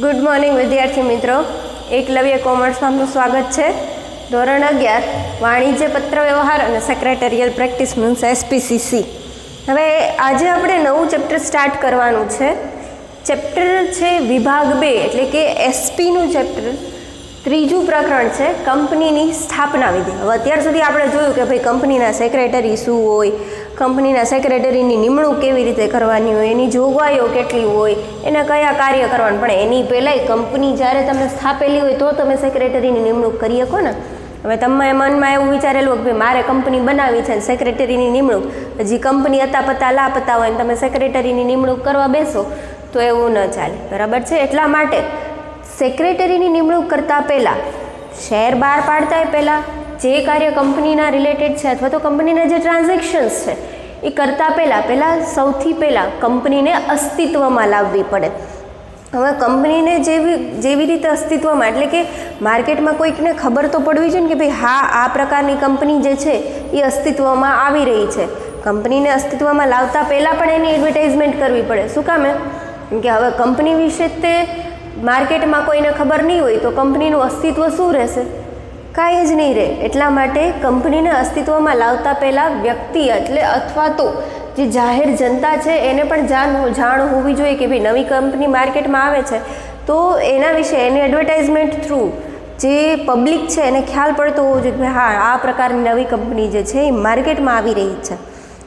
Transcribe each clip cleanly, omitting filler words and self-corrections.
Good morning વિદ્યાર્થી મિત્રો, એકલવ્ય કોમર્સમાં આપનું સ્વાગત છે. ધોરણ 11 વાણિજ્ય પત્ર વ્યવહાર અને સેક્રેટરિયલ પ્રેક્ટિસ મીન્સ SPCC. હવે આજે આપણે નવું ચેપ્ટર સ્ટાર્ટ કરવાનું છે. ચેપ્ટર છે વિભાગ 2 એટલે કે એસપીનું ચેપ્ટર. ત્રીજું પ્રકરણ છે કંપનીની સ્થાપના વિધિ. હવે અત્યાર સુધી આપણે જોયું કે ભાઈ કંપનીના સેક્રેટરી શું હોય, કંપનીના સેક્રેટરીની નિમણૂક કેવી રીતે કરવાની હોય, એની જોગવાઈઓ કેટલી હોય, એના કયા કાર્ય કરવાનું. પણ એની પહેલાંય કંપની જ્યારે તમે સ્થાપેલી હોય તો તમે સેક્રેટરીની નિમણૂક કરી શકો ને. હવે તમે મનમાં એવું વિચારેલું કે ભાઈ મારે કંપની બનાવી છે ને સેક્રેટરીની નિમણૂક, હજી કંપની અતાપતા લાપતા હોય ને તમે સેક્રેટરીની નિમણૂક કરવા બેસો તો એવું ન ચાલે, બરાબર છે. એટલા માટે સેક્રેટરીની નિમણૂક કરતાં પહેલાં, શેર બહાર પાડતા પહેલાં, જે કાર્ય કંપનીના રિલેટેડ છે અથવા તો કંપનીના જે ટ્રાન્ઝેક્શન્સ છે એ કરતાં પહેલાં સૌથી પહેલાં કંપનીને અસ્તિત્વમાં લાવવી પડે. હવે કંપનીને જેવી રીતે અસ્તિત્વમાં એટલે કે માર્કેટમાં કોઈકને ખબર તો પડવી જોઈએ ને કે ભાઈ હા આ પ્રકારની કંપની જે છે એ અસ્તિત્વમાં આવી રહી છે. કંપનીને અસ્તિત્વમાં લાવતા પહેલાં પણ એની એડવર્ટાઇઝમેન્ટ કરવી પડે. શું કામે? કેમ કે હવે કંપની વિશે તે માર્કેટમાં કોઈને ખબર નહીં હોય તો કંપનીનું અસ્તિત્વ શું રહેશે? કાંઈ જ નહીં રહે. એટલા માટે કંપનીને અસ્તિત્વમાં લાવતા પહેલાં વ્યક્તિ એટલે અથવા તો જે જાહેર જનતા છે એને પણ જાણ હોવી જોઈએ કે ભાઈ નવી કંપની માર્કેટમાં આવે છે તો એના વિશે એની એડવર્ટાઇઝમેન્ટ થ્રુ જે પબ્લિક છે એને ખ્યાલ પડતો હોવો જોઈએ કે હા આ પ્રકારની નવી કંપની જે છે એ માર્કેટમાં આવી રહી છે.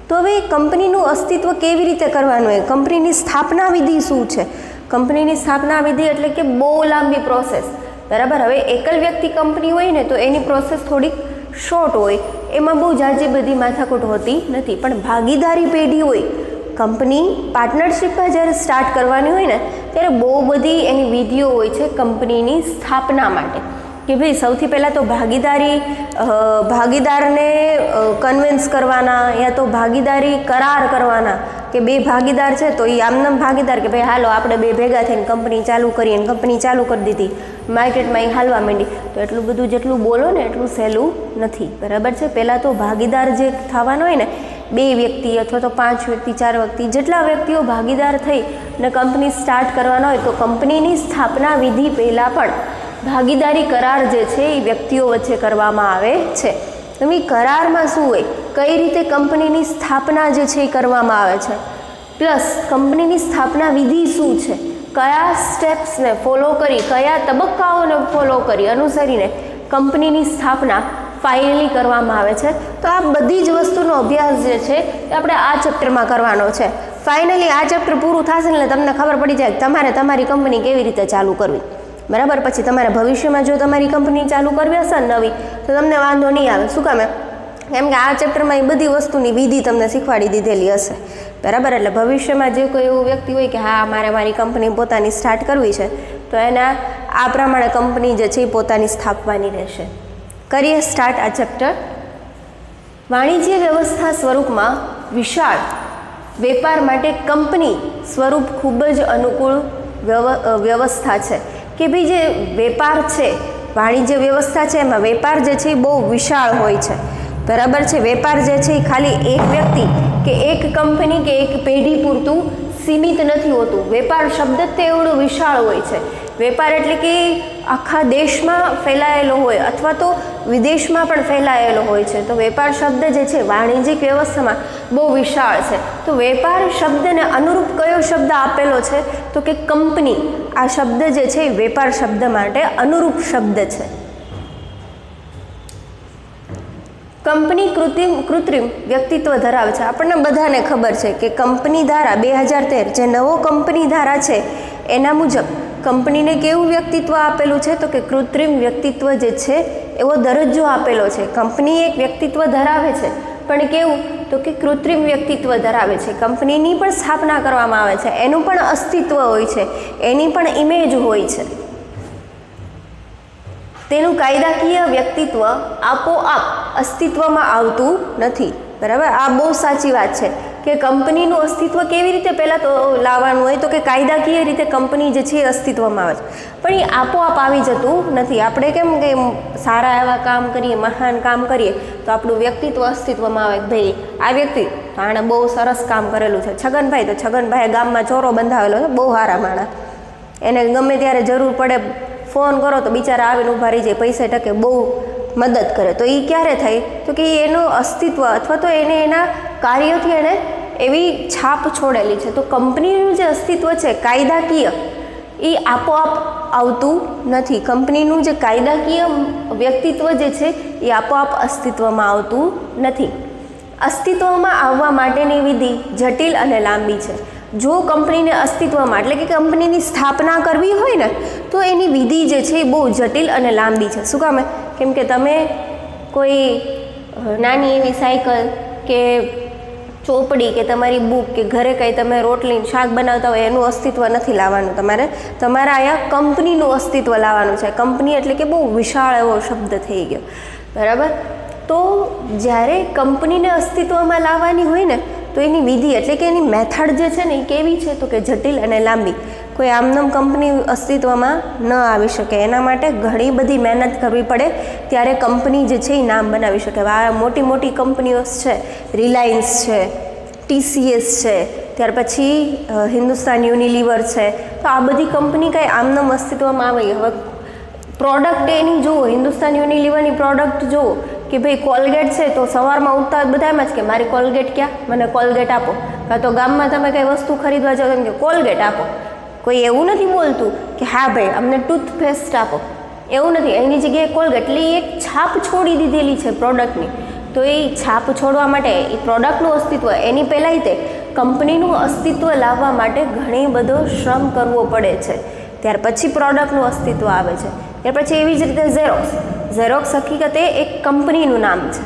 તો હવે કંપનીનું અસ્તિત્વ કેવી રીતે કરવાનું હોય, કંપનીની સ્થાપના વિધિ શું છે? કંપનીની સ્થાપના વિધિ એટલે કે બહુ લાંબી પ્રોસેસ, બરાબર. હવે એકલ વ્યક્તિ કંપની હોય ને તો એની પ્રોસેસ થોડીક શોર્ટ હોય, એમાં બહુ ઝાઝી બધી માથાકૂટ હોતી નથી. પણ ભાગીદારી પેઢી હોય, કંપની પાર્ટનરશિપમાં જ્યારે સ્ટાર્ટ કરવાની હોય ને ત્યારે બહુ બધી એની વિધિઓ હોય છે કંપનીની સ્થાપના માટે. કે ભાઈ સૌથી પહેલાં તો ભાગીદારને કન્વિન્સ કરવાના યા તો ભાગીદારી કરાર કરવાના કે બે ભાગીદાર છે તો એ આમનામ ભાગીદાર કે ભાઈ હાલો આપણે બે ભેગા થઈને કંપની ચાલુ કરીએ. કંપની ચાલુ કરી દીધી, માર્કેટમાં એ હાલવા માંડી. તો એટલું બધું જેટલું બોલો ને એટલું સહેલું નથી, બરાબર છે. પહેલાં તો ભાગીદાર જે થવાનો હોય ને 2 વ્યક્તિ અથવા તો 5 વ્યક્તિ 4 વ્યક્તિ જેટલા વ્યક્તિઓ ભાગીદાર થઈ અને કંપની સ્ટાર્ટ કરવાનો હોય તો કંપનીની સ્થાપના વિધિ પહેલાં પણ ભાગીદારી કરાર જે છે એ વ્યક્તિઓ વચ્ચે કરવામાં આવે છે. હવે કરારમાં શું હોય, કઈ રીતે કંપનીની સ્થાપના જે છે એ કરવામાં આવે છે, પ્લસ કંપનીની સ્થાપના વિધિ શું છે, કયા સ્ટેપ્સને ફોલો કરી, કયા તબક્કાઓને ફોલો કરી અનુસરીને કંપનીની સ્થાપના ફાઇનલી કરવામાં આવે છે. તો આ બધી જ વસ્તુનો અભ્યાસ જે છે એ આપણે આ ચેપ્ટરમાં કરવાનો છે. ફાઇનલી આ ચેપ્ટર પૂરું થશે એટલે તમને ખબર પડી જાય કે તમારે તમારી કંપની કેવી રીતે ચાલુ કરવી, બરાબર. પછી તમારે ભવિષ્યમાં જો તમારી કંપની ચાલુ કરવી હશે ને નવી તો તમને વાંધો નહીં આવે. શું કામે? કેમ કે આ ચેપ્ટરમાં એ બધી વસ્તુની વિધિ તમને શીખવાડી દીધેલી હશે, બરાબર. એટલે ભવિષ્યમાં જે કોઈ એવું વ્યક્તિ હોય કે હા મારે મારી કંપની પોતાની સ્ટાર્ટ કરવી છે તો એના આ પ્રમાણે કંપની જે છે એ પોતાની સ્થાપવાની રહેશે. કરીએ સ્ટાર્ટ આ ચેપ્ટર. વાણિજ્ય વ્યવસ્થા સ્વરૂપમાં વિશાળ વેપાર માટે કંપની સ્વરૂપ ખૂબ જ અનુકૂળ વ્યવસ્થા છે. કે ભાઈ જે વેપાર છે, વાણિજ્ય વ્યવસ્થા છે એમાં વેપાર જે છે એ બહુ વિશાળ હોય છે, બરાબર છે. વેપાર જે છે એ ખાલી એક વ્યક્તિ કે એક કંપની કે એક પેઢી પૂરતું સીમિત નથી હોતું. વેપાર શબ્દ તે એવડો વિશાળ હોય છે. વેપાર એટલે કે આખા દેશમાં ફેલાયેલો હોય અથવા તો વિદેશમાં પણ ફેલાયેલો હોય છે. તો વેપાર શબ્દ જે છે વાણિજ્યિક વ્યવસ્થામાં બહુ વિશાળ છે. તો વેપાર શબ્દને અનુરૂપ કયો શબ્દ આપેલો છે તો કે કંપની. આ શબ્દ જે છે એ વેપાર શબ્દ માટે અનુરૂપ શબ્દ છે. કંપની કૃત્રિમ વ્યક્તિત્વ ધરાવે છે. આપણને બધાને ખબર છે કે કંપની ધારા 2013 જે નવો કંપની ધારા છે એના મુજબ કંપનીને કેવું વ્યક્તિત્વ આપેલું છે તો કે કૃત્રિમ વ્યક્તિત્વ જે છે એવો દરજ્જો આપેલો છે. કંપની એક વ્યક્તિત્વ ધરાવે છે પણ કેવું તો કે કૃત્રિમ વ્યક્તિત્વ ધરાવે છે. કંપનીની પણ સ્થાપના કરવામાં આવે છે, એનું પણ અસ્તિત્વ હોય છે, એની પણ ઇમેજ હોય છે. તેનું કાયદાકીય વ્યક્તિત્વ આપોઆપ અસ્તિત્વમાં આવતું નથી, બરાબર. આ બહુ સાચી વાત છે કે કંપનીનું અસ્તિત્વ કેવી રીતે પહેલાં તો લાવવાનું હોય તો કે કાયદાકીય રીતે કંપની જે છે એ અસ્તિત્વમાં આવે છે, પણ એ આપોઆપ આવી જતું નથી. આપણે કેમ કે સારા એવા કામ કરીએ, મહાન કામ કરીએ તો આપણું વ્યક્તિત્વ અસ્તિત્વમાં આવે. ભાઈ આ વ્યક્તિ તો આણે બહુ સરસ કામ કરેલું છે. છગનભાઈ તો છગનભાઈએ ગામમાં ચોરો બંધાવેલો છે, બહુ સારા માણસ. એને ગમે ત્યારે જરૂર પડે ફોન કરો તો બિચારા આવીને ઊભા રહી જાય, પૈસે ટકે બહુ મદદ કરે. તો એ ક્યારે થાય? તો કે એનું અસ્તિત્વ અથવા તો એને એના કાર્યોથી એણે એવી છાપ છોડેલી છે. તો કંપનીનું જે અસ્તિત્વ છે કાયદાકીય, એ આપોઆપ આવતું નથી. કંપનીનું જે કાયદાકીય વ્યક્તિત્વ જે છે એ આપોઆપ અસ્તિત્વમાં આવતું નથી. અસ્તિત્વમાં આવવા માટેની વિધિ જટિલ અને લાંબી છે. જો કંપનીને અસ્તિત્વમાં એટલે કે કંપનીની સ્થાપના કરવી હોય ને તો એની વિધિ જે છે એ બહુ જટિલ અને લાંબી છે. શું કામ? કેમ કે તમે કોઈ નાની એવી સાયકલ કે ચોપડી કે તમારી બુક કે ઘરે કંઈ તમે રોટલી શાક બનાવતા હોય એનું અસ્તિત્વ નથી લાવવાનું. તમારે અહીંયા કંપનીનું અસ્તિત્વ લાવવાનું છે. કંપની એટલે કે બહુ વિશાળ એવો શબ્દ થઈ ગયો, બરાબર? તો જ્યારે કંપનીને અસ્તિત્વમાં લાવવાની હોય ને તો એની વિધિ એટલે કે એની મેથડ જે છે ને એ કેવી છે? તો કે જટિલ અને લાંબી. કોઈ આમનામ કંપની અસ્તિત્વમાં ન આવી શકે. એના માટે ઘણી બધી મહેનત કરવી પડે, ત્યારે કંપની જે છે એ નામ બનાવી શકે. આ મોટી મોટી કંપનીઓ છે, રિલાયન્સ છે, TCS છે, ત્યાર પછી હિન્દુસ્તાન યુનિલિવર છે. તો આ બધી કંપની કાંઈ આમનામ અસ્તિત્વમાં આવી. હવે પ્રોડક્ટ એની જુઓ, હિન્દુસ્તાન યુનિલિવરની પ્રોડક્ટ જુઓ કે ભાઈ કોલગેટ છે તો સવારમાં ઉઠતા બધા એમ જ કે મારી કોલગેટ ક્યાં, મને કોલગેટ આપો. કાં તો ગામમાં તમે કંઈ વસ્તુ ખરીદવા જાઓ એમ કે કોલગેટ આપો. કોઈ એવું નથી બોલતું કે હા ભાઈ અમને ટૂથપેસ્ટ આપો, એવું નથી. એની જગ્યાએ કોલગેટ. એટલે એક છાપ છોડી દીધેલી છે પ્રોડક્ટની. તો એ છાપ છોડવા માટે એ પ્રોડક્ટનું અસ્તિત્વ, એની પહેલાંય તે કંપનીનું અસ્તિત્વ લાવવા માટે ઘણી બધો શ્રમ કરવો પડે છે. ત્યાર પછી પ્રોડક્ટનું અસ્તિત્વ આવે છે. ત્યાર પછી એવી જ રીતે ઝેરોક્સ હકીકતે એક કંપનીનું નામ છે,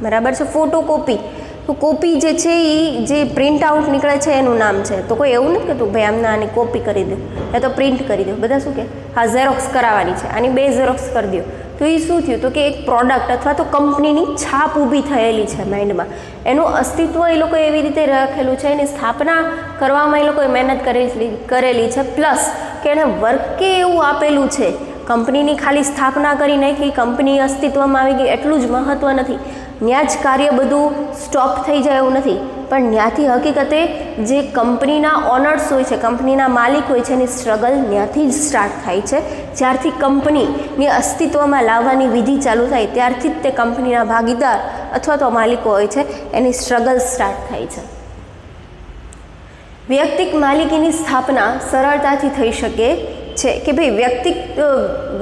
બરાબર છે? ફોટોકોપી, તો કોપી જે છે એ જે પ્રિન્ટ આઉટ નીકળે છે એનું નામ છે. તો કોઈ એવું નથી કહેતું ભાઈ આમને આની કોપી કરી દો યા તો પ્રિન્ટ કરી દો. બધા શું કહે? હા ઝેરોક્સ કરાવવાની છે, આની 2 ઝેરોક્સ કરી દો. તો એ શું થયું? તો કે એક પ્રોડક્ટ અથવા તો કંપનીની છાપ ઊભી થયેલી છે માઇન્ડમાં. એનું અસ્તિત્વ એ લોકો એવી રીતે રાખેલું છે, એની સ્થાપના કરવામાં એ લોકોએ મહેનત કરેલી છે. પ્લસ કે એણે વર્કે એવું આપેલું છે. કંપનીની ખાલી સ્થાપના કરી નાખી, કંપની અસ્તિત્વમાં આવી ગઈ એટલું જ મહત્ત્વ નથી. ત્યાં જ કાર્ય બધું સ્ટોપ થઈ જાય એવું નથી, પણ ત્યાંથી હકીકતે જે કંપનીના ઓનર્સ હોય છે, કંપનીના માલિક હોય છે, એની સ્ટ્રગલ ત્યાંથી જ સ્ટાર્ટ થાય છે. જ્યારથી કંપનીની અસ્તિત્વમાં લાવવાની વિધિ ચાલુ થાય ત્યારથી જ તે કંપનીના ભાગીદાર અથવા તો માલિકો હોય છે એની સ્ટ્રગલ સ્ટાર્ટ થાય છે. વૈયક્તિક માલિકીની સ્થાપના સરળતાથી થઈ શકે છે કે ભાઈ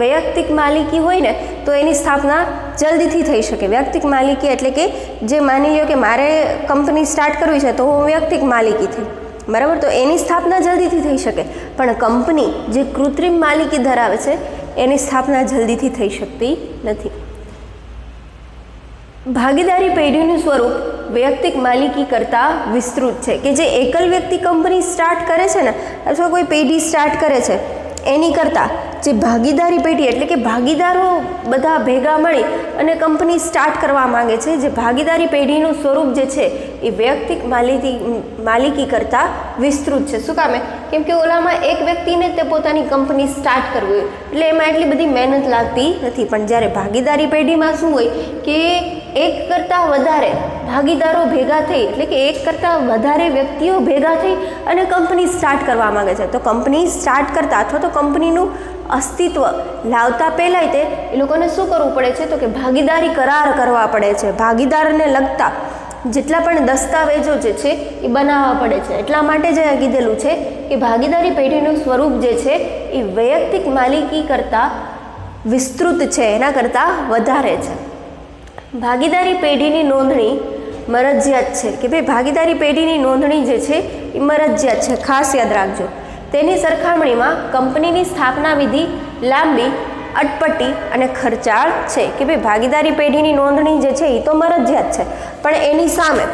વૈયક્તિક માલિકી હોય ને તો એની સ્થાપના જલ્દીથી થઈ શકે. વૈયક્તિક માલિકી એટલે કે જે માની લો કે મારે કંપની સ્ટાર્ટ કરવી છે તો હું વૈયક્તિક માલિકી થઈ, બરાબર? તો એની સ્થાપના જલ્દીથી થઈ શકે. પણ કંપની જે કૃત્રિમ માલિકી ધરાવે છે એની સ્થાપના જલ્દીથી થઈ શકતી નથી. ભાગીદારી પેઢીનું સ્વરૂપ વૈયક્તિક માલિકી કરતાં વિસ્તૃત છે કે જે એકલ વ્યક્તિ કંપની સ્ટાર્ટ કરે છે ને અથવા કોઈ પેઢી સ્ટાર્ટ કરે છે એની કરતાં જે ભાગીદારી પેઢી એટલે કે ભાગીદારો બધા ભેગા મળી અને કંપની સ્ટાર્ટ કરવા માંગે છે, જે ભાગીદારી પેઢીનું સ્વરૂપ જે છે એ વૈયક્તિક માલિકી કરતાં વિસ્તૃત છે. શું કામે? કેમ કે ઓલામાં એક વ્યક્તિને તે પોતાની કંપની સ્ટાર્ટ કરવી હોય એટલે એમાં એટલી બધી મહેનત લાગતી નથી. પણ જ્યારે ભાગીદારી પેઢીમાં શું હોય કે એક કરતાં વધારે ભાગીદારો ભેગા થઈ એટલે કે એક કરતાં વધારે વ્યક્તિઓ ભેગા થઈ અને કંપની સ્ટાર્ટ કરવા માંગે છે. તો કંપની સ્ટાર્ટ કરતાં અથવા તો કંપનીનું અસ્તિત્વ લાવતા પહેલાંય તે એ લોકોને શું કરવું પડે છે? તો કે ભાગીદારી કરાર કરવા પડે છે. ભાગીદારને લગતા જેટલા પણ દસ્તાવેજો જે છે એ બનાવવા પડે છે. એટલા માટે જ કીધેલું છે કે ભાગીદારી પેઢીનું સ્વરૂપ જે છે એ વૈયક્તિક માલિકી કરતાં વિસ્તૃત છે, એના કરતાં વધારે છે. ભાગીદારી પેઢીની નોંધણી મરજિયાત છે કે ભાઈ ભાગીદારી પેઢીની નોંધણી જે છે એ મરજિયાત છે, ખાસ યાદ રાખજો. તેની સરખામણીમાં કંપનીની સ્થાપના વિધિ લાંબી, અટપટી અને ખર્ચાળ છે કે ભાઈ ભાગીદારી પેઢીની નોંધણી જે છે એ તો મરજિયાત છે, પણ એની સામે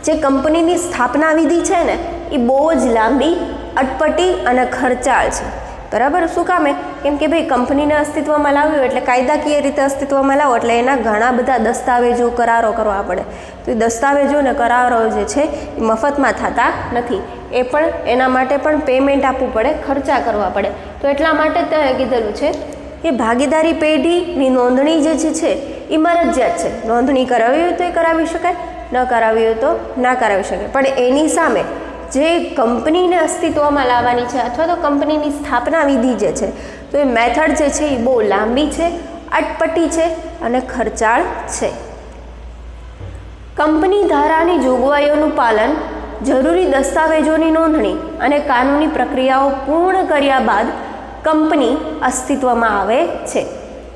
જે કંપનીની સ્થાપના વિધિ છે ને એ બહુ જ લાંબી, અટપટી અને ખર્ચાળ છે, બરાબર? શું કામે? કેમ કે ભાઈ કંપનીને અસ્તિત્વમાં લાવ્યું એટલે કાયદાકીય રીતે અસ્તિત્વમાં લાવો એટલે એના ઘણા બધા દસ્તાવેજો, કરારો કરવા પડે. તો એ દસ્તાવેજો અને કરારો જે છે એ મફતમાં થતા નથી. એ પણ એના માટે પણ પેમેન્ટ આપવું પડે, ખર્ચા કરવા પડે. તો એટલા માટે ત્યાં કીધેલું છે કે ભાગીદારી પેઢીની નોંધણી જે છે એ મરજિયાત છે. નોંધણી કરાવી હોય તો એ કરાવી શકાય, ન કરાવી હોય તો ના કરાવી શકાય. પણ એની સામે જે કંપનીને અસ્તિત્વમાં લાવવાની છે અથવા તો કંપનીની સ્થાપના વિધિ જે છે તો એ મેથડ જે છે એ બહુ લાંબી છે, અટપટી છે અને ખર્ચાળ છે. કંપની ધારાની જોગવાઈઓનું પાલન, જરૂરી દસ્તાવેજોની નોંધણી અને કાનૂની પ્રક્રિયાઓ પૂર્ણ કર્યા બાદ કંપની અસ્તિત્વમાં આવે છે.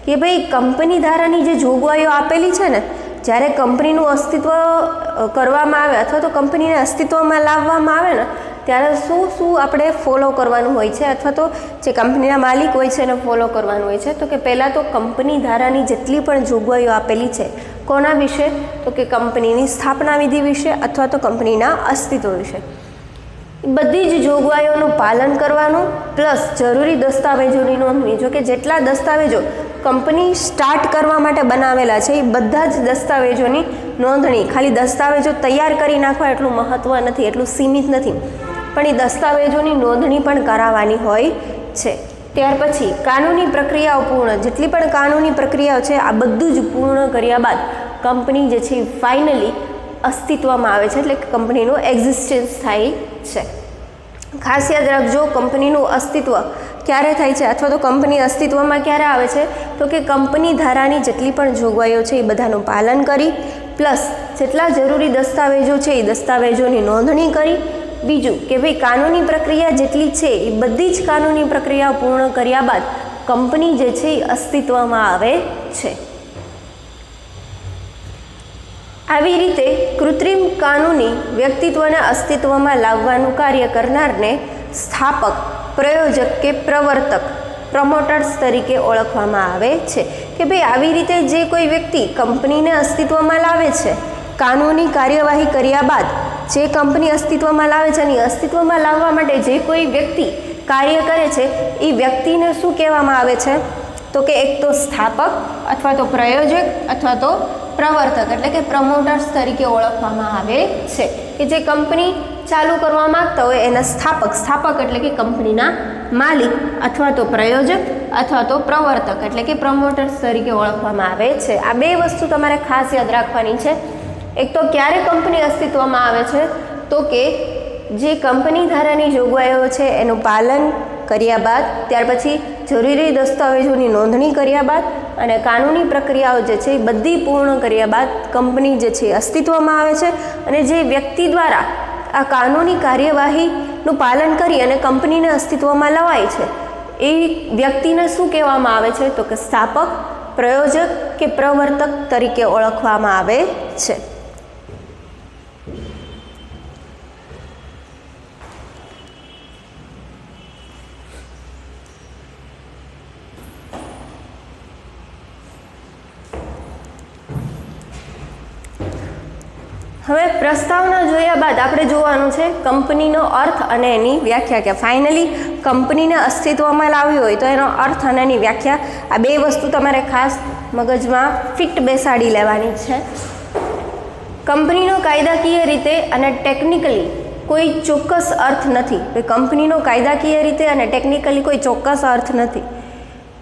કે ભાઈ કંપની ધારાની જે જોગવાઈઓ આપેલી છે ને, જ્યારે કંપનીનું અસ્તિત્વ કરવામાં આવે અથવા તો કંપનીને અસ્તિત્વમાં લાવવામાં આવે ને ત્યારે શું આપણે ફોલો કરવાનું હોય છે અથવા તો જે કંપનીના માલિક હોય છે એને ફોલો કરવાનું હોય છે. તો કે પહેલાં તો કંપની ધારાની જેટલી પણ જોગવાઈઓ આપેલી છે કોના વિશે, તો કે કંપનીની સ્થાપના વિધિ વિશે અથવા તો કંપનીના અસ્તિત્વ વિશે, બધી જ જોગવાઈઓનું પાલન કરવાનું પ્લસ જરૂરી દસ્તાવેજોની નોંધણી. જો કે જેટલા દસ્તાવેજો કંપની સ્ટાર્ટ કરવા માટે બનાવેલા છે એ બધા જ દસ્તાવેજોની નોંધણી, ખાલી દસ્તાવેજો તૈયાર કરી નાખવા એટલું મહત્ત્વ નથી, એટલું સીમિત નથી, પણ એ દસ્તાવેજોની નોંધણી પણ કરાવવાની હોય છે. ત્યાર પછી કાનૂની પ્રક્રિયાઓ પૂર્ણ, જેટલી પણ કાનૂની પ્રક્રિયાઓ છે આ બધું જ પૂર્ણ કર્યા બાદ કંપની જે છે ફાઇનલી અસ્તિત્વમાં આવે છે, એટલે કે કંપનીનું એક્ઝિસ્ટન્સ થાય છે. ખાસ યાદ રાખજો, કંપનીનું અસ્તિત્વ ક્યારે થાય છે અથવા તો કંપની અસ્તિત્વમાં ક્યારે આવે છે, તો કે કંપની ધારાની જેટલી પણ જોગવાઈઓ છે એ બધાનું પાલન કરી પ્લસ જેટલા જરૂરી દસ્તાવેજો છે એ દસ્તાવેજોની નોંધણી કરી. બીજું કે ભાઈ કાનૂની પ્રક્રિયા જેટલી છે એ બધી જ કાનૂની પ્રક્રિયા પૂર્ણ કર્યા બાદ કંપની જે છે એ અસ્તિત્વમાં આવે છે. આવી રીતે કૃત્રિમ કાનૂની વ્યક્તિત્વને અસ્તિત્વમાં લાવવાનું કાર્ય કરનારને સ્થાપક, પ્રયોજક કે પ્રવર્તક, પ્રમોટર્સ તરીકે ઓળખવામાં આવે છે. કે ભાઈ આવી રીતે જે કોઈ વ્યક્તિ કંપનીને અસ્તિત્વમાં લાવે છે, કાનૂની કાર્યવાહી કર્યા બાદ જે કંપની અસ્તિત્વમાં લાવે છે અને અસ્તિત્વમાં લાવવા માટે જે કોઈ વ્યક્તિ કાર્ય કરે છે એ વ્યક્તિને શું કહેવામાં આવે છે, તો કે એક તો સ્થાપક અથવા તો પ્રયોજક અથવા તો પ્રવર્તક એટલે કે પ્રમોટર્સ તરીકે ઓળખવામાં આવે છે. કે જે કંપની ચાલુ કરવા માંગતા હોય એના સ્થાપક એટલે કે કંપનીના માલિક અથવા તો પ્રયોજક અથવા તો પ્રવર્તક એટલે કે પ્રમોટર્સ તરીકે ઓળખવામાં આવે છે. આ બે વસ્તુ તમારે ખાસ યાદ રાખવાની છે. એક તો ક્યારે કંપની અસ્તિત્વમાં આવે છે, તો કે જે કંપની ધારાની જોગવાઈઓ છે એનું પાલન કર્યા બાદ, ત્યાર પછી જરૂરી દસ્તાવેજોની નોંધણી કર્યા બાદ અને કાનૂની પ્રક્રિયાઓ જે છે એ બધી પૂર્ણ કર્યા બાદ કંપની જે છે અસ્તિત્વમાં આવે છે. અને જે વ્યક્તિ દ્વારા આ કાનૂની કાર્યવાહીનું પાલન કરી અને કંપનીને અસ્તિત્વમાં લવાય છે એ વ્યક્તિને શું કહેવામાં આવે છે, તો કે સ્થાપક, પ્રયોજક કે પ્રવર્તક તરીકે ઓળખવામાં આવે છે. હવે પ્રસ્તાવના જોયા બાદ આપણે જોવાનું છે કંપનીનો અર્થ અને એની વ્યાખ્યા. કે ફાઇનલી કંપનીને અસ્તિત્વમાં લાવી હોય તો એનો અર્થ અને એની વ્યાખ્યા, આ બે વસ્તુ તમારે ખાસ મગજમાં ફિટ બેસાડી લેવાની છે. કંપનીનો કાયદાકીય રીતે અને ટેકનિકલી કોઈ ચોક્કસ અર્થ નથી. કંપનીનો કાયદાકીય રીતે અને ટેકનિકલી કોઈ ચોક્કસ અર્થ નથી.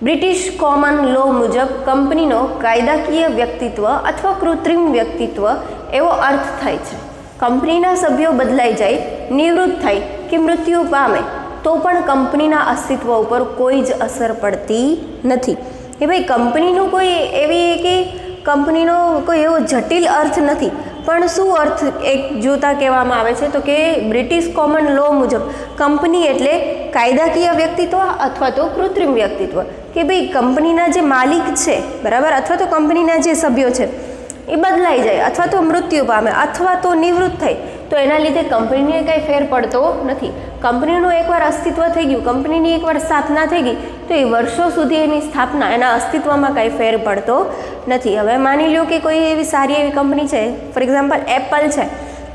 બ્રિટિશ કોમન લો મુજબ કંપનીનો કાયદાકીય વ્યક્તિત્વ અથવા કૃત્રિમ વ્યક્તિત્વ એવો અર્થ થાય છે. કંપનીના સભ્યો બદલાઈ જાય, નિવૃત્ત થાય કે મૃત્યુ પામે તો પણ કંપનીના અસ્તિત્વ ઉપર કોઈ જ અસર પડતી નથી. કે ભાઈ કંપનીનું કોઈ એવી કે કંપનીનો કોઈ એવો જટિલ અર્થ નથી, પણ શું અર્થ એક જોતા કહેવામાં આવે છે, તો કે બ્રિટિશ કોમન લો મુજબ કંપની એટલે કાયદાકીય વ્યક્તિત્વ અથવા તો કૃત્રિમ વ્યક્તિત્વ. કે ભાઈ કંપનીના જે માલિક છે બરાબર, અથવા તો કંપનીના જે સભ્યો છે એ બદલાઈ જાય અથવા તો મૃત્યુ પામે અથવા તો નિવૃત્ત થાય તો એના લીધે કંપનીને કંઈ ફેર પડતો નથી. કંપનીનું એકવાર અસ્તિત્વ થઈ ગયું, કંપનીની એકવાર સ્થાપના થઈ ગઈ તો એ વર્ષો સુધી એની સ્થાપના, એના અસ્તિત્વમાં કાંઈ ફેર પડતો નથી. હવે માની લો કે કોઈ એવી સારી એવી કંપની છે, ફોર એક્ઝામ્પલ એપલ છે,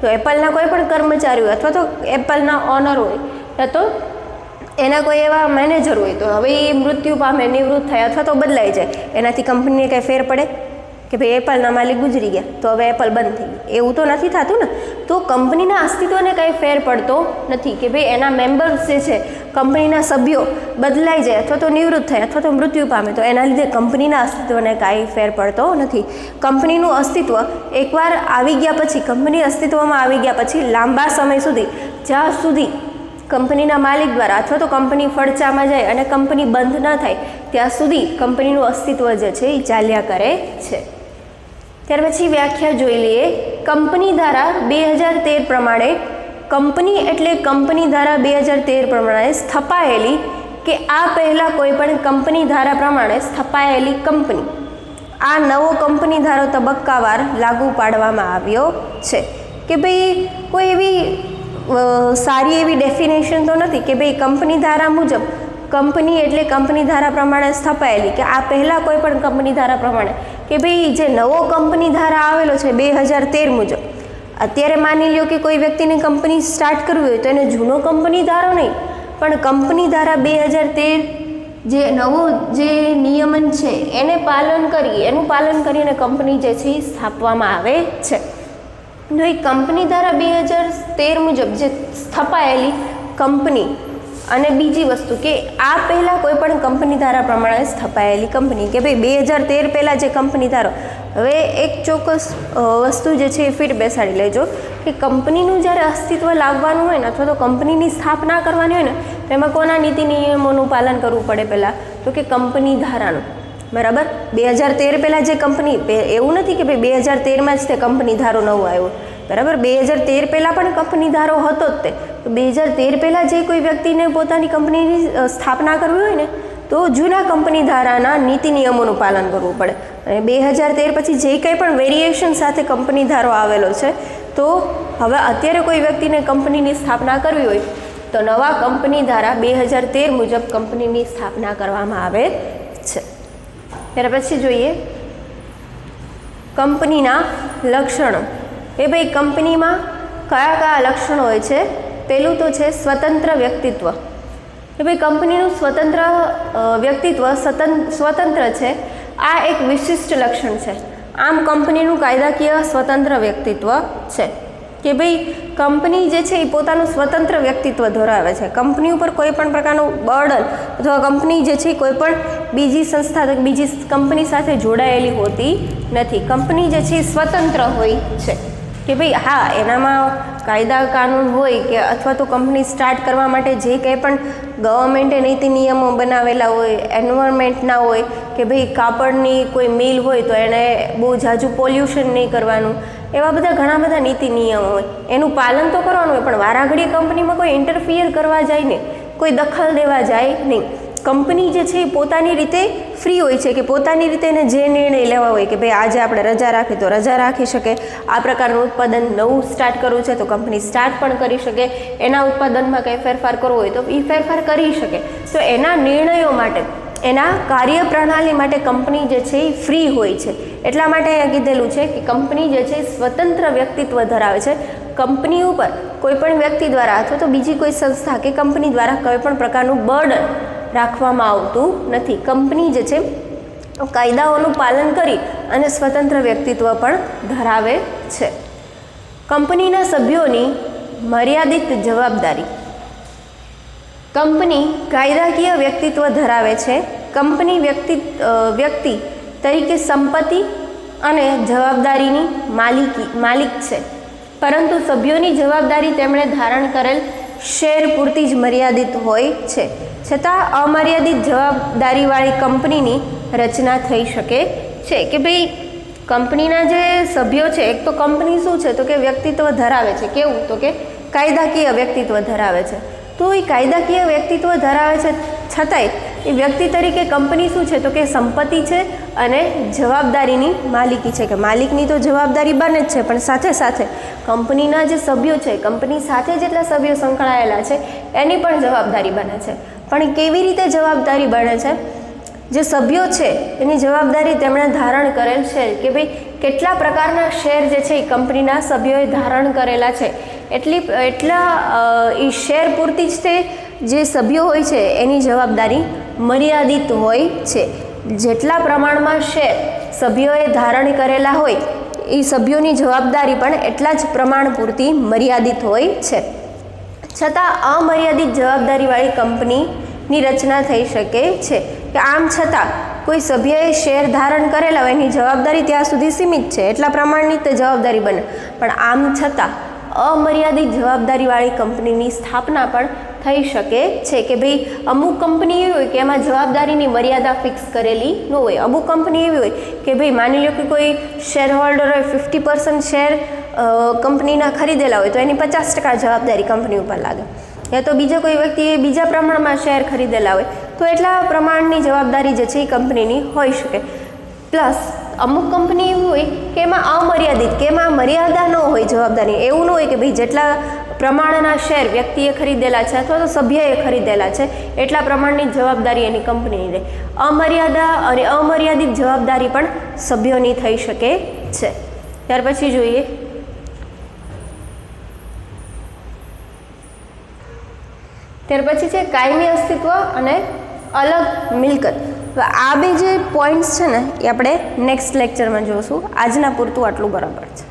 તો એપલના કોઈ પણ કર્મચારી હોય અથવા તો એપલના ઓનર હોય તો એના કોઈ એવા મેનેજર હોય તો હવે એ મૃત્યુ પામે, નિવૃત્ત થાય અથવા તો બદલાઈ જાય, એનાથી કંપનીને કંઈ ફેર પડે કે ભાઈ એપલના માલિક ગુજરી ગયા તો હવે એપલ બંધ થઈ ગઈ, એવું તો નથી થતું ને. તો કંપનીના અસ્તિત્વને કંઈ ફેર પડતો નથી કે ભાઈ એના મેમ્બર્સ જે છે, કંપનીના સભ્યો બદલાઈ જાય અથવા તો નિવૃત્ત થાય અથવા તો મૃત્યુ પામે તો એના લીધે કંપનીના અસ્તિત્વને કાંઈ ફેર પડતો નથી. કંપનીનું અસ્તિત્વ એકવાર આવી ગયા પછી, કંપની અસ્તિત્વમાં આવી ગયા પછી લાંબા સમય સુધી જ્યાં સુધી કંપનીના માલિક દ્વારા અથવા તો કંપની ફડચામાં જાય અને કંપની બંધ ન થાય ત્યાં સુધી કંપનીનું અસ્તિત્વ જે છે એ ચાલ્યા કરે છે. ત્યાર પછી વ્યાખ્યા જોઈ લઈએ. કંપની ધારા 2013 પ્રમાણે કંપની એટલે કંપની ધારા 2013 પ્રમાણે સ્થપાયેલી કે આ પહેલાં કોઈ પણ કંપની ધારા પ્રમાણે સ્થપાયેલી કંપની. આ નવો કંપની ધારો તબક્કાવાર લાગુ પાડવામાં આવ્યો છે. કે ભાઈ કોઈ એવી સારી એવી ડેફિનેશન તો નથી કે ભાઈ કંપની ધારા મુજબ કંપની એટલે કંપની ધારા પ્રમાણે સ્થપાયેલી, કે આ પહેલાં કોઈ પણ કંપની ધારા પ્રમાણે, કે ભાઈ જે નવો કંપની ધારા આવેલો છે 2013 મુજબ, અત્યારે માની લ્યો કે કોઈ વ્યક્તિને કંપની સ્ટાર્ટ કરવી હોય તો એને જૂનો કંપની ધારો નહીં પણ કંપની ધારા 2013 જે નવો જે નિયમન છે એનું પાલન કરીને કંપની જે છે એ સ્થાપવામાં આવે છે. તો એ કંપની ધારા 2013 મુજબ જે સ્થપાયેલી કંપની અને બીજી વસ્તુ કે આ પહેલાં કોઈ પણ કંપની ધારા પ્રમાણે સ્થપાયેલી કંપની, કે ભાઈ 2013 પહેલાં જે કંપની ધારો. હવે એક ચોક્કસ વસ્તુ જે છે એ ફિટ બેસાડી લેજો કે કંપનીનું જ્યારે અસ્તિત્વ લાવવાનું હોય ને અથવા તો કંપનીની સ્થાપના કરવાની હોય ને તો એમાં કોના નીતિ નિયમોનું પાલન કરવું પડે પહેલાં? તો કે કંપની ધારાનું. બરાબર. 2013 પહેલાં જે કંપની, એવું નથી કે ભાઈ 2013માં જ તે કંપની ધારો નવો આવ્યો. બરાબર. 2013 પહેલાં પણ કંપની ધારો હતો જ તે. તો 2013 પહેલાં જે કોઈ વ્યક્તિને પોતાની કંપનીની સ્થાપના કરવી હોય ને તો જૂના કંપની ધારાના નીતિ નિયમોનું પાલન કરવું પડે. અને 2013 પછી જે કંઈ પણ વેરિએશન સાથે કંપની ધારો આવેલો છે તો હવે અત્યારે કોઈ વ્યક્તિને કંપનીની સ્થાપના કરવી હોય તો નવા કંપની ધારા 2013 મુજબ કંપનીની સ્થાપના કરવામાં આવે છે. ત્યાર પછી જોઈએ કંપનીના લક્ષણો. એ ભાઈ કંપનીમાં કયા કયા લક્ષણો હોય છે? પહેલું તો છે સ્વતંત્ર વ્યક્તિત્વ. એ ભાઈ કંપનીનું વ્યક્તિત્વ સ્વતંત્ર છે. આ એક વિશિષ્ટ લક્ષણ છે. આમ કંપનીનું કાયદાકીય સ્વતંત્ર વ્યક્તિત્વ છે કે ભાઈ કંપની જે છે એ પોતાનું સ્વતંત્ર વ્યક્તિત્વ ધરાવે છે. કંપની ઉપર કોઈ પણ પ્રકારનું બર્ડન અથવા કંપની જે છે કોઈ પણ બીજી સંસ્થા બીજી કંપની સાથે જોડાયેલી હોતી નથી. કંપની જે છે એ સ્વતંત્ર હોય છે કે ભાઈ હા એનામાં કાયદા કાનૂન હોય કે અથવા તો કંપની સ્ટાર્ટ કરવા માટે જે કંઈ પણ ગવર્મેન્ટે નીતિ નિયમો બનાવેલા હોય, એન્વાયરમેન્ટના હોય કે ભાઈ કાપડની કોઈ મિલ હોય તો એને બહુ ઝાઝું પોલ્યુશન નહીં કરવાનું, એવા બધા ઘણા બધા નીતિ નિયમો હોય એનું પાલન તો કરવાનું હોય પણ વારાઘડીએ કંપનીમાં કોઈ ઇન્ટરફિયર કરવા જાય નહીં, કોઈ દખલ દેવા જાય નહીં. કંપની જે છે એ પોતાની રીતે ફ્રી હોય છે કે પોતાની રીતે એને જે નિર્ણય લેવા હોય કે ભાઈ આજે આપણે રજા રાખી તો રજા રાખી શકે, આ પ્રકારનું ઉત્પાદન નવું સ્ટાર્ટ કરવું છે તો કંપની સ્ટાર્ટ પણ કરી શકે, એના ઉત્પાદનમાં કંઈ ફેરફાર કરવો હોય તો એ ફેરફાર કરી શકે. તો એના નિર્ણયો માટે, એના કાર્યપ્રણાલી માટે કંપની જે છે એ ફ્રી હોય છે. એટલા માટે અહીંયા કીધેલું છે કે કંપની જે છે સ્વતંત્ર વ્યક્તિત્વ ધરાવે છે. કંપની ઉપર કોઈ પણ વ્યક્તિ દ્વારા અથવા તો બીજી કોઈ સંસ્થા કે કંપની દ્વારા કોઈ પણ પ્રકારનું બર્ડન રાખવામાં આવતું નથી. કંપની જે છે કાયદાઓનું પાલન કરી અને સ્વતંત્ર વ્યક્તિત્વ પણ ધરાવે છે. કંપનીના સભ્યોની મર્યાદિત જવાબદારી. કંપની કાયદાકીય વ્યક્તિત્વ ધરાવે છે. કંપની વ્યક્તિ તરીકે સંપત્તિ અને જવાબદારીની માલિક છે, પરંતુ સભ્યોની જવાબદારી તેમણે ધારણ કરેલ શેર પૂરતી જ મર્યાદિત હોય છે. છતાં અમર્યાદિત જવાબદારીવાળી કંપનીની રચના થઈ શકે છે. કે ભાઈ કંપનીના જે સભ્યો છે, એક તો કંપની શું છે તો કે વ્યક્તિત્વ ધરાવે છે. કેવું? તો કે કાયદાકીય વ્યક્તિત્વ ધરાવે છે. તો એ કાયદાકીય વ્યક્તિત્વ ધરાવે છે છતાંય એ વ્યક્તિ તરીકે કંપની શું છે તો કે સંપત્તિ છે અને જવાબદારીની માલિકી છે. કે માલિકની તો જવાબદારી બને જ છે પણ સાથે સાથે કંપનીના જે સભ્યો છે, કંપની સાથે જેટલા સભ્યો સંકળાયેલા છે એની પણ જવાબદારી બને છે. પણ કેવી રીતે જવાબદારી બને છે? જે સભ્યો છે એની જવાબદારી તેમણે ધારણ કરેલ છે કે ભાઈ કેટલા પ્રકારના શેર જે છે એ કંપનીના સભ્યોએ ધારણ કરેલા છે, એટલા એ શેર પૂરતી જ તે જે સભ્યો હોય છે એની જવાબદારી મર્યાદિત હોય છે. જેટલા પ્રમાણમાં શેર સભ્યોએ ધારણ કરેલા હોય એ સભ્યોની જવાબદારી પણ એટલા જ પ્રમાણ પૂરતી મર્યાદિત હોય છે. છતાં અમર્યાદિત જવાબદારીવાળી કંપનીની રચના થઈ શકે છે. કે આમ છતાં કોઈ સભ્યએ શેર ધારણ કરેલા હોય એની જવાબદારી ત્યાં સુધી સીમિત છે, એટલા પ્રમાણની તે જવાબદારી બને. પણ આમ છતાં અમર્યાદિત જવાબદારીવાળી કંપનીની સ્થાપના પણ થઈ શકે છે કે ભાઈ અમુક કંપની એવી હોય કે એમાં જવાબદારીની મર્યાદા ફિક્સ કરેલી ન હોય. અમુક કંપની એવી હોય કે ભાઈ માની લો કે કોઈ શેર હોલ્ડર હોય 50% શેર કંપનીના ખરીદેલા હોય તો એની 50% જવાબદારી કંપની ઉપર લાગે, યા તો બીજા કોઈ વ્યક્તિએ બીજા પ્રમાણમાં શેર ખરીદેલા હોય તો એટલા પ્રમાણની જવાબદારી જે છે એ કંપનીની હોઈ શકે. પ્લસ અમુક કંપની એવી હોય કે એમાં અમર્યાદિત કે એમાં મર્યાદા ન હોય જવાબદારી. એવું ન હોય કે ભાઈ જેટલા પ્રમાણના શેર વ્યક્તિએ ખરીદેલા છે અથવા તો સભ્યએ ખરીદેલા છે એટલા પ્રમાણની જવાબદારી એની કંપનીની રહે. અમર્યાદા અને અમર્યાદિત જવાબદારી પણ સભ્યોની થઈ શકે છે. ત્યાર પછી જોઈએ છે કાયમી અસ્તિત્વ અને અલગ મિલકત. આ બે જે પોઈન્ટ્સ છે ને એ આપણે નેક્સ્ટ લેક્ચરમાં જોઈશું. આજના પૂરતું આટલું બરાબર છે.